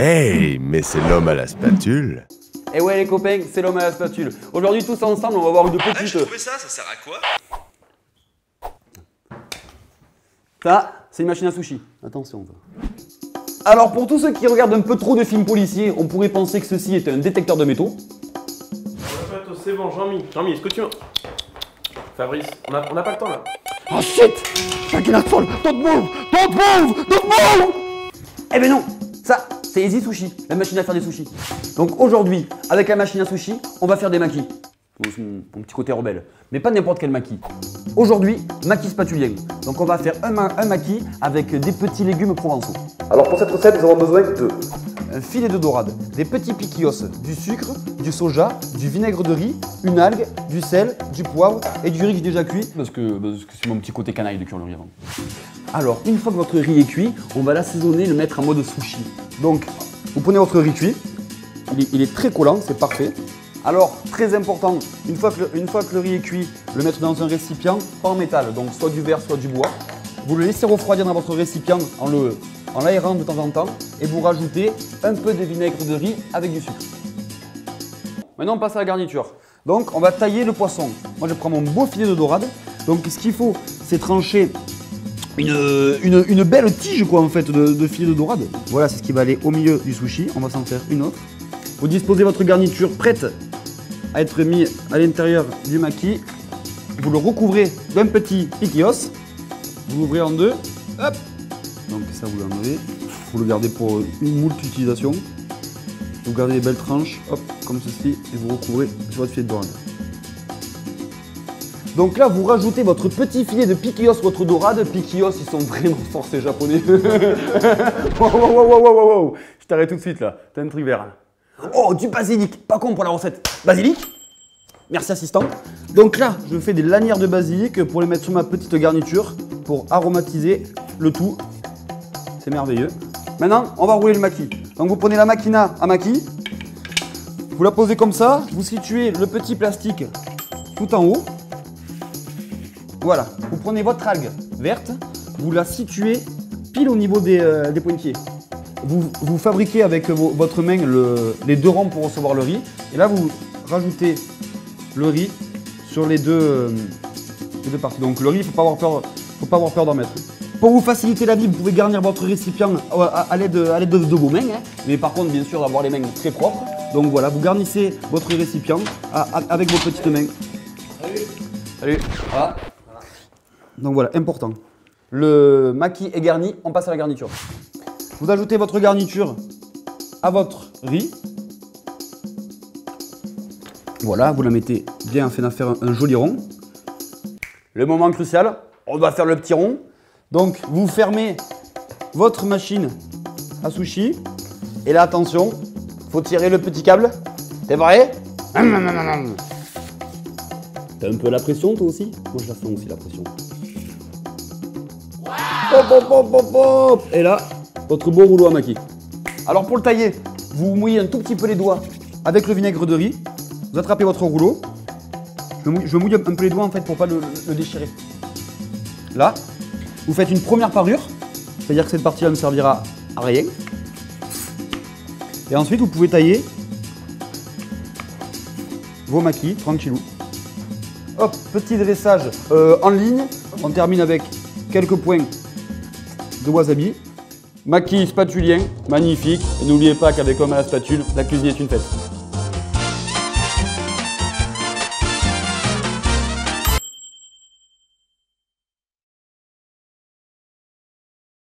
Hey, mais c'est l'homme à la spatule. Et ouais les copains, c'est l'homme à la spatule. Aujourd'hui tous ensemble, on va voir une petite... j'ai trouvé ça sert à quoi? Ça, c'est une machine à sushi. Attention. Alors pour tous ceux qui regardent un peu trop de films policiers, on pourrait penser que ceci est un détecteur de métaux. C'est bon, Jean-Mi, est-ce que tu veux... Fabrice, on n'a pas le temps là. Oh shit! Fucking asshole! Don't move! Don't move! Don't move! Eh ben non! Ça, c'est Easy Sushi, la machine à faire des sushis. Donc aujourd'hui, avec la machine à sushi, on va faire des makis. Mon petit côté rebelle. Mais pas n'importe quel maki. Aujourd'hui, maki spatulien. Donc on va faire un maki avec des petits légumes provençaux. Alors pour cette recette, nous avons besoin de un filet de dorade, des petits piquillos, du sucre, du soja, du vinaigre de riz, une algue, du sel, du poivre et du riz déjà cuit parce que c'est mon petit côté canaille de cuire le riz avant. Alors, une fois que votre riz est cuit, on va l'assaisonner, le mettre en mode sushi. Donc, vous prenez votre riz cuit, il est très collant, c'est parfait. Alors, très important, une fois que le riz est cuit, le mettre dans un récipient, pas en métal, donc soit du verre, soit du bois. Vous le laissez refroidir dans votre récipient en l'aérant de temps en temps et vous rajoutez un peu de vinaigre de riz avec du sucre. Maintenant, on passe à la garniture. Donc, on va tailler le poisson. Moi, je prends mon beau filet de dorade. Donc, ce qu'il faut, c'est trancher une belle tige quoi, en fait, de filet de dorade. Voilà, c'est ce qui va aller au milieu du sushi. On va s'en faire une autre. Vous disposez votre garniture prête à être mise à l'intérieur du maki. Vous le recouvrez d'un petit piquillos. Vous l'ouvrez en deux. Hop. Donc ça, vous l'enlevez. Vous le gardez pour une moult utilisation. Vous gardez les belles tranches, hop, comme ceci, et vous recouvrez sur votre filet de dorade. Donc là, vous rajoutez votre petit filet de piquillos, votre dorade. Piquillos, ils sont vraiment forts, ces japonais. Wow. Je t'arrête tout de suite là. T'as un truc vert. Oh, du basilic. Pas con pour la recette. Basilic. Merci assistant. Donc là, je fais des lanières de basilic pour les mettre sur ma petite garniture pour aromatiser le tout. C'est merveilleux. Maintenant, on va rouler le maki. Donc vous prenez la machina à maki, vous la posez comme ça, vous situez le petit plastique tout en haut. Voilà, vous prenez votre algue verte, vous la situez pile au niveau des pointillés. Vous fabriquez avec votre main les deux rangs pour recevoir le riz. Et là, vous rajoutez le riz sur les deux parties. Donc le riz, il ne faut pas avoir peur d'en mettre. Pour vous faciliter la vie, vous pouvez garnir votre récipient à l'aide de vos mains. Hein. Mais par contre, bien sûr, avoir les mains très propres. Donc voilà, vous garnissez votre récipient avec vos petites mains. Salut. Voilà. Donc voilà, important. Le maki est garni, on passe à la garniture. Vous ajoutez votre garniture à votre riz. Voilà, vous la mettez bien afin d'en faire un joli rond. Le moment crucial, on doit faire le petit rond. Donc, vous fermez votre machine à sushi. Et là, attention, faut tirer le petit câble. T'es prêt? T'as un peu la pression, toi aussi? Moi, je la sens aussi, la pression. Hop. Et là, votre beau rouleau à maki. Alors, pour le tailler, vous mouillez un tout petit peu les doigts avec le vinaigre de riz. Vous attrapez votre rouleau. Je mouille un peu les doigts, en fait, pour pas le déchirer. Là. Vous faites une première parure, c'est-à-dire que cette partie-là ne servira à rien. Et ensuite, vous pouvez tailler vos makis, tranquillou. Hop, petit dressage en ligne. On termine avec quelques points de wasabi. Maki spatulien, magnifique. Et n'oubliez pas qu'avec l'homme à la spatule, la cuisine est une fête.